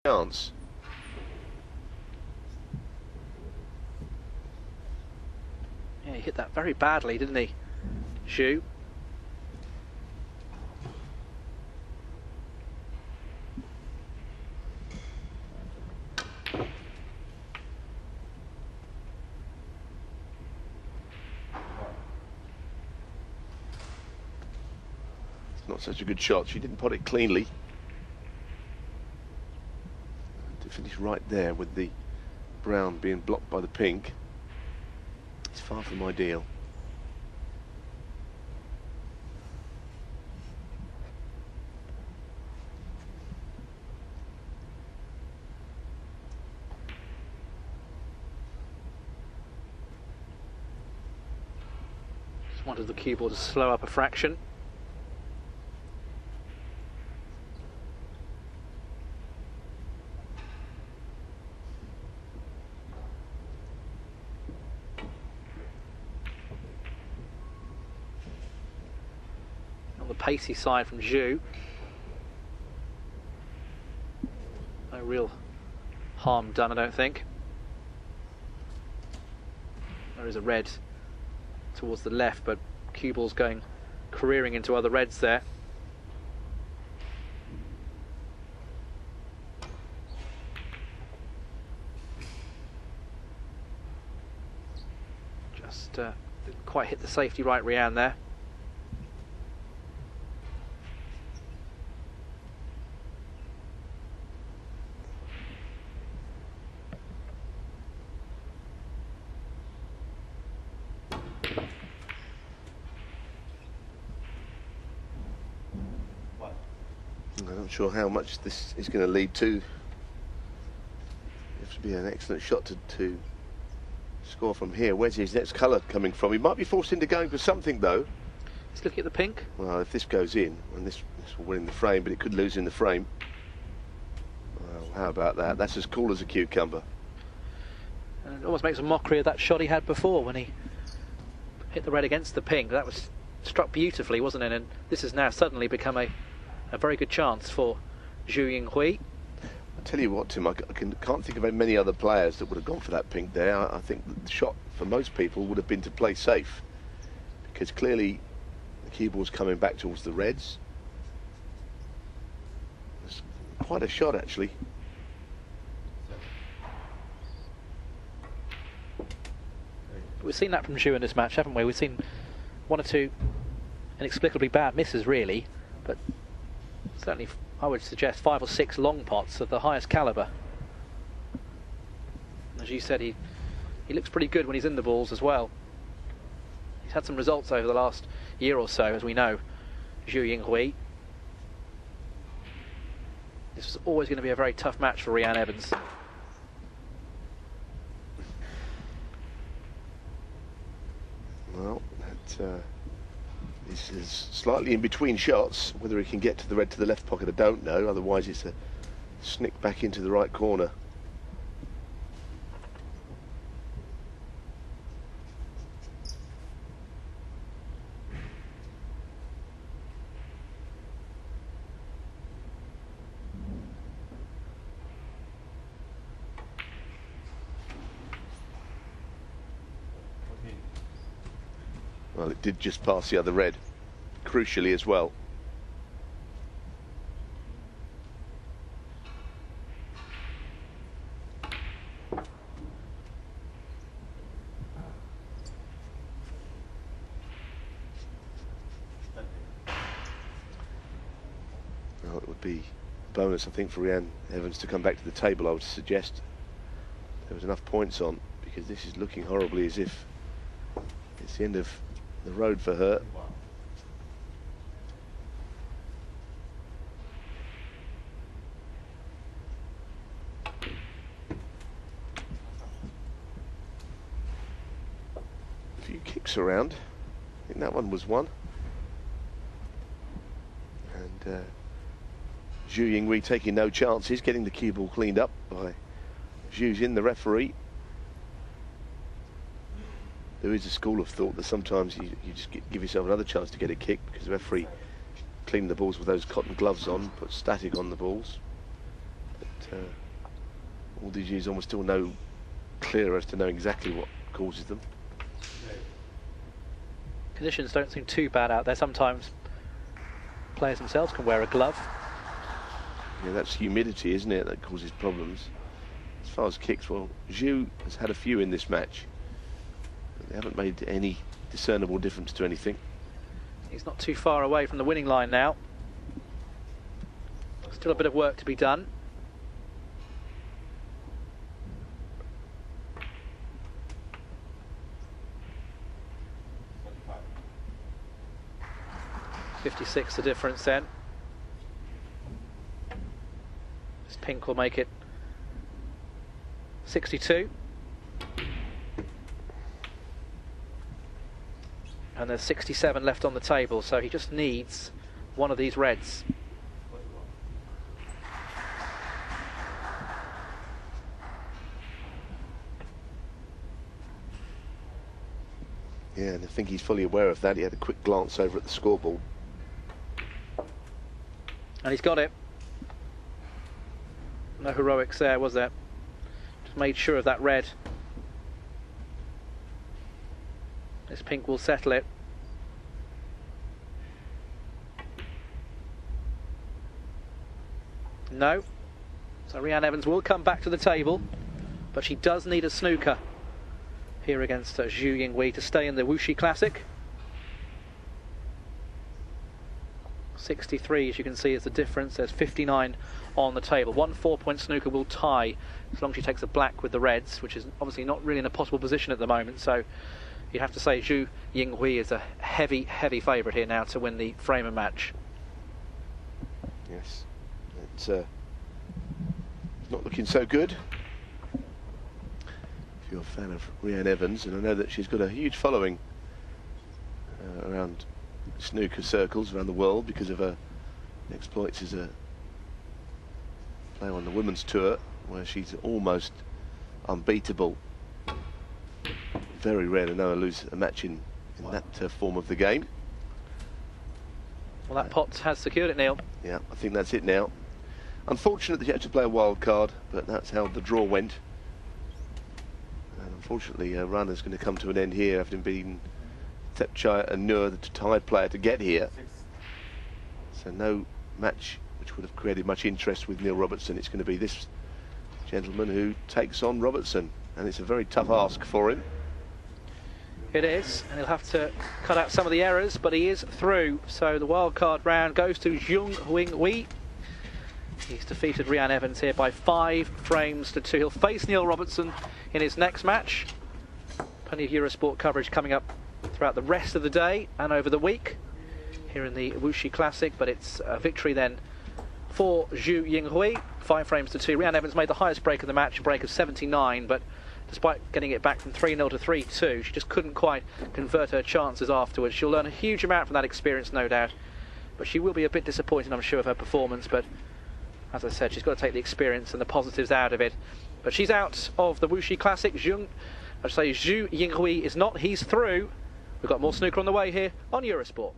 chance. Yeah, he hit that very badly, didn't he, Zhu? Not such a good shot. She didn't put it cleanly. To finish right there with the brown being blocked by the pink, it's far from ideal. Just wanted the cue ball to slow up a fraction. Pacey side from Zhu. No real harm done, I don't think. There is a red towards the left, but cue ball's going careering into other reds there. Just didn't quite hit the safety right, Reanne there. I'm not sure how much this is going to lead to. It has to be an excellent shot to score from here. Where's his next colour coming from? He might be forced into going for something, though. Let's look at the pink. Well, if this goes in, and this will win in the frame, but it could lose in the frame. Well, how about that? That's as cool as a cucumber. And it almost makes a mockery of that shot he had before when he hit the red against the pink. That was struck beautifully, wasn't it? And this has now suddenly become a very good chance for Zhu Yinghui. I tell you what, Tim, I can't think of many other players that would have gone for that pink there. I think the shot for most people would have been to play safe, because clearly the cue ball's coming back towards the reds. It's quite a shot, actually. We've seen that from Zhu in this match, haven't we? We've seen one or two inexplicably bad misses, really, but certainly I would suggest 5 or 6 long pots of the highest calibre. As you said, he looks pretty good when he's in the balls as well. He's had some results over the last year or so, as we know, Zhu Yinghui. This was always going to be a very tough match for Reanne Evans. Well, this is slightly in between shots. Whether he can get to the red to the left pocket, I don't know. Otherwise, it's a snick back into the right corner. Well, it did just pass the other red, crucially as well. Well, it would be a bonus, I think, for Reanne Evans to come back to the table. I would suggest there was enough points on, because this is looking horribly as if it's the end of the road for her. A few kicks around. I think that one was one. And Zhu Yinghui taking no chances, getting the cue ball cleaned up by Zhu Jin, the referee. There is a school of thought that sometimes you just give yourself another chance to get a kick, because the referee cleaned the balls with those cotton gloves on, put static on the balls. all these years on, we're still no clearer as to know exactly what causes them. Conditions don't seem too bad out there. Sometimes players themselves can wear a glove. Yeah, that's humidity, isn't it, that causes problems. As far as kicks, well, Zhu has had a few in this match. They haven't made any discernible difference to anything. He's not too far away from the winning line now. Still a bit of work to be done. .56 the difference then. This pink will make it 62. And there's 67 left on the table, so he just needs one of these reds. Yeah, and I think he's fully aware of that. He had a quick glance over at the scoreboard. And he's got it. No heroics there, was there? Just made sure of that red. This pink will settle it. No. So Reanne Evans will come back to the table, but she does need a snooker here against Zhu Yinghui to stay in the Wuxi Classic. 63, as you can see, is the difference. There's 59 on the table. One 4-point snooker will tie as long as she takes a black with the reds, which is obviously not really in a possible position at the moment. So you have to say Zhu Yinghui is a heavy, heavy favourite here now to win the Framer match. Yes, it's not looking so good. If you're a fan of Reanne Evans, and I know that she's got a huge following around snooker circles around the world because of her exploits as a player on the women's tour, where she's almost unbeatable. Very rare to know her lose a match in that form of the game. Well, that pot has secured it, Neil. Yeah, I think that's it now. Unfortunate that you had to play a wild card, but that's how the draw went. And unfortunately, a run is going to come to an end here, having been Thepchai and Nur, the tied player, to get here. So no match which would have created much interest with Neil Robertson. It's going to be this gentleman who takes on Robertson, and it's a very tough ask for him. It is, and he'll have to cut out some of the errors, but he is through. So the wildcard round goes to Zhu Yinghui. He's defeated Reanne Evans here by 5 frames to 2. He'll face Neil Robertson in his next match. Plenty of Eurosport coverage coming up throughout the rest of the day and over the week here in the Wuxi Classic, but it's a victory then for Zhu Yinghui, 5 frames to 2. Reanne Evans made the highest break of the match, a break of 79, but despite getting it back from 3-0 to 3-2, she just couldn't quite convert her chances afterwards. She'll learn a huge amount from that experience, no doubt, but she will be a bit disappointed, I'm sure, of her performance. But as I said, she's got to take the experience and the positives out of it. But she's out of the Wuxi Classic. Zhu Yinghui is not. He's through. We've got more snooker on the way here on Eurosport.